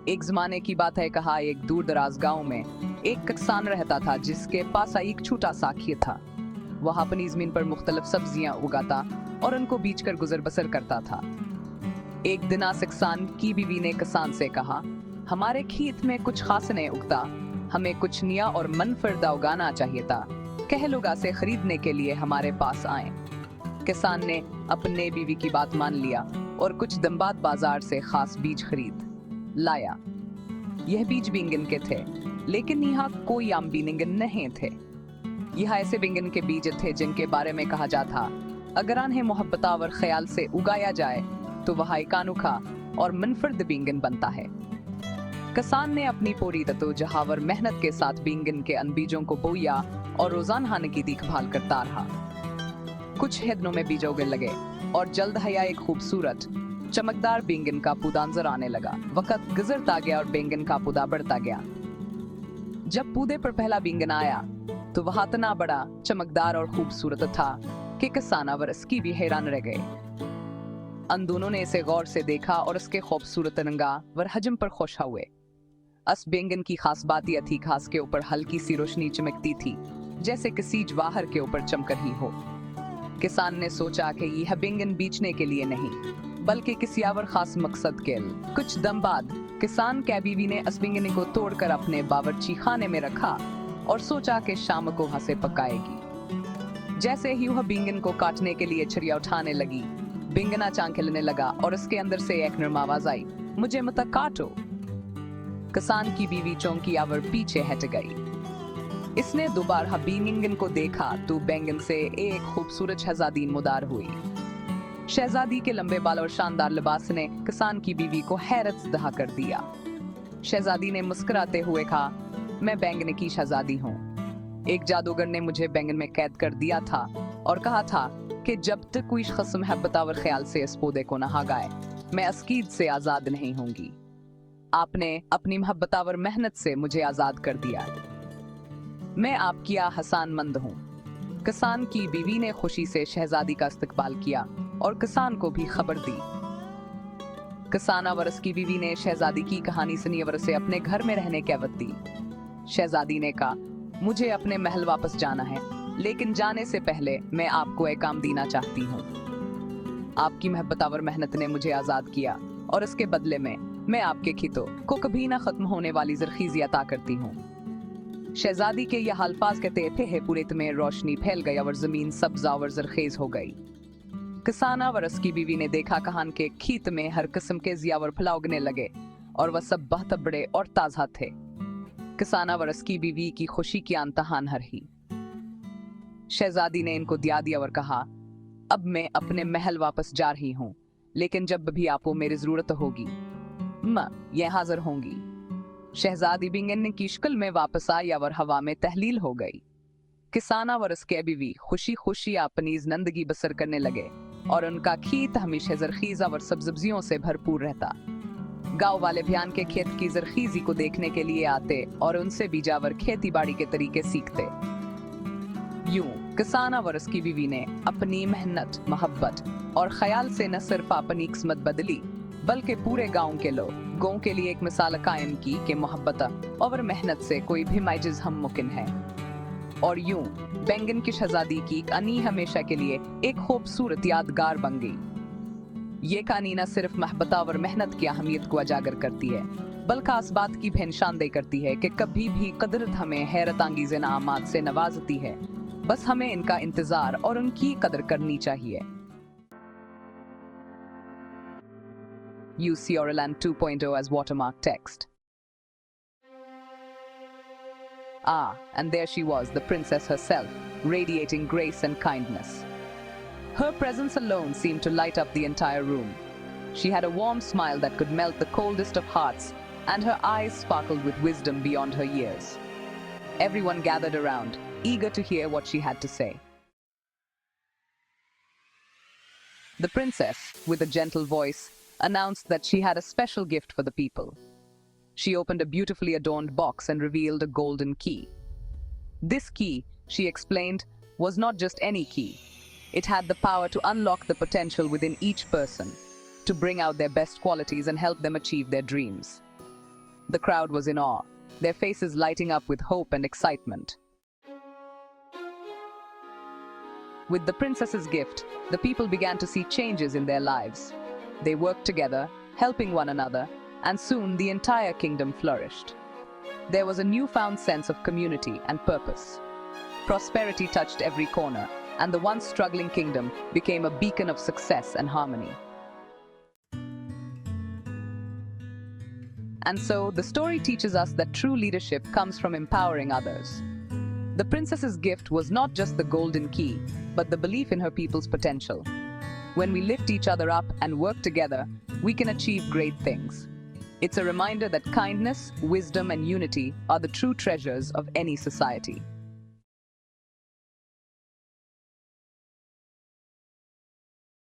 एक जमाने की बात है, कहा एक दूर दराज गांव में एक किसान रहता था जिसके पास एक छोटा सा खेत था। वह अपनी जमीन पर मुख्तलिफ सब्जियां उगाता और उनको बेचकर गुजर बसर करता था। एक दिन आस किसान की बीवी ने किसान से कहा, हमारे खेत में कुछ खास नहीं उगता, हमें कुछ नया और मनफरदा उगाना चाहिए था, कह लोग से खरीदने के लिए हमारे पास आए। किसान ने अपने बीवी की बात मान लिया और कुछ दिन बाद बाजार से खास बीज खरीद लाया। यह बीज बैंगन के थे, लेकिन यहाँ कोई आम बैंगन नहीं थे। यह ऐसे बैंगन के बीज थे जिनके बारे में कहा जाता, अगर इन्हें मोहब्बतावर ख्याल से उगाया जाए तो वह एक अनोखा और मुनफरद बैंगन बनता है। किसान ने अपनी पूरी जहावर मेहनत के साथ बैंगन के अन बीजों को बोया और रोजाना की देखभाल करता रहा। कुछ दिनों में बीज उगने लगे और जल्द हया एक खूबसूरत चमकदार बैंगन का पौधा नजर आने लगा। वक्त गुजरता गया और बैंगन का पौधा बढ़ता गया। जब पौधे पर पहला बैंगन आया तो वह इतना बड़ा, चमकदार और खूबसूरत था कि किसान व इसकी भी हैरान रह गए। अन दोनों ने इसे गौर से देखा और इसके खूबसूरत रंगा व हजम पर खुश हुए। इस बैंगन की खास बात यह थी, घास के ऊपर हल्की सी रोशनी चमकती थी, जैसे किसी जवाहर के ऊपर चमक रही हो। किसान ने सोचा कि यह बैंगन बेचने के लिए नहीं, बल्कि किसी और खास मकसद के लिए। कुछ दम बाद किसान के बीवी ने इस बैंगन को तोड़कर अपने बावर्ची खाने में रखा और सोचा कि शाम को हंसे पकाएगी। जैसे ही वह बैंगन को काटने के लिए छुरिया उठाने लगी, बैंगन अचानक हिलने लगा और उसके अंदर से एक नरम आवाज आई, मुझे मत काटो। किसान की बीवी चौंकी और पीछे हट गई। इसने दोबारा बैंगन को देखा तो बैंगन से एक खूबसूरत शहजादी मुदार हुई। शहजादी के लंबे बाल और शानदार लिबास ने किसान की बीवी को हैरत दहा कर दिया। शहजादी ने मुस्कुराते हुए कहा, मैं बैंगन की शहजादी हूँ। एक जादूगर ने मुझे बैंगन में कैद कर दिया था और कहा था कि जब तक कोई शख्स मोहब्बतावर ख्याल से इस पौधे को न गाए, मैं इस कीद से आजाद नहीं होंगी। आपने अपनी मोहब्बतावर मेहनत से मुझे आजाद कर दिया। मैं आपकी एहसानमंद हूँ। किसान की बीवी ने खुशी से शहजादी का इस्तकबाल किया और किसान को भी खबर दी। किसान और उसकी बीवी ने शहजादी की कहानी सुनी और उसे अपने घर में रहने की इजाज़त दी। शहजादी ने कहा, मुझे अपने महल वापस जाना है, लेकिन जाने से पहले मैं आपको एक काम देना चाहती हूँ। आपकी मोहब्बतावर मेहनत ने मुझे आजाद किया और इसके बदले में मैं आपके खेतों को कभी ना खत्म होने वाली ज़रख़ीज़ी अता करती हूँ। शहजादी के यह अल्फाज कहते थे पूरे में रोशनी फैल गई और जमीन सब्जा और ज़रख़ीज़ हो गई। किसान और उसकी बीवी ने देखा कहान के खेत में हर किस्म के ज़ियावर फल उगने लगे और वह सब बहुत बड़े और ताज़ा थे। किसान और उसकी बीवी की खुशी की अंतहा न रही। शहजादी ने इनको दिया दिया और कहा, अब मैं अपने महल वापस जा रही हूँ, लेकिन जब भी आपको मेरी जरूरत होगी मैं यह हाजिर होंगी। शहजादी बैंगन की शक्ल में वापस आई और हवा में तहलील हो गई। किसान और उसके बीवी खुशी खुशी अपनी जिंदगी बसर करने लगे और उनका खेत हमेशा ज़रख़ीज़ और सब्जियों से भरपूर रहता। गांव वाले बयान के खेत की ज़रख़ीज़ी को देखने के लिए आते और उनसे बीजावर खेती बाड़ी के तरीके सीखते। यूं किसान और उसकी बीवी ने अपनी मेहनत, मोहब्बत और ख्याल से न सिर्फ अपनी किस्मत बदली, बल्कि पूरे गांव के लिए एक मिसाल कायम की कि मोहब्बत और मेहनत से कोई भी माइजिज़ हम मुमकिन है। और यूं बैंगन की शहजादी की कहानी हमेशा के लिए एक खूबसूरत यादगार बन गई। ये कहानी न सिर्फ मोहब्बत और मेहनत की अहमियत को उजागर करती है, बल्कि इस बात की भी निशानदेही करती है कि कभी भी कुदरत हमें हैरत अंगेज़ इनामात से नवाजती है, बस हमें इनका इंतजार और उनकी कदर करनी चाहिए। Use Ceoreland 2.0 as watermark text. Ah, and there she was, the princess herself, radiating grace and kindness. Her presence alone seemed to light up the entire room. She had a warm smile that could melt the coldest of hearts, and her eyes sparkled with wisdom beyond her years. Everyone gathered around, eager to hear what she had to say. The princess, with a gentle voice, announced that she had a special gift for the people. She opened a beautifully adorned box and revealed a golden key. This key, she explained, was not just any key. It had the power to unlock the potential within each person, to bring out their best qualities and help them achieve their dreams. The crowd was in awe, their faces lighting up with hope and excitement. With the princess's gift, the people began to see changes in their lives. They worked together, helping one another, and soon the entire kingdom flourished. There was a newfound sense of community and purpose. Prosperity touched every corner, and the once struggling kingdom became a beacon of success and harmony. And so, the story teaches us that true leadership comes from empowering others. The princess's gift was not just the golden key, but the belief in her people's potential. When we lift each other up and work together, we can achieve great things. It's a reminder that kindness, wisdom, and unity are the true treasures of any society.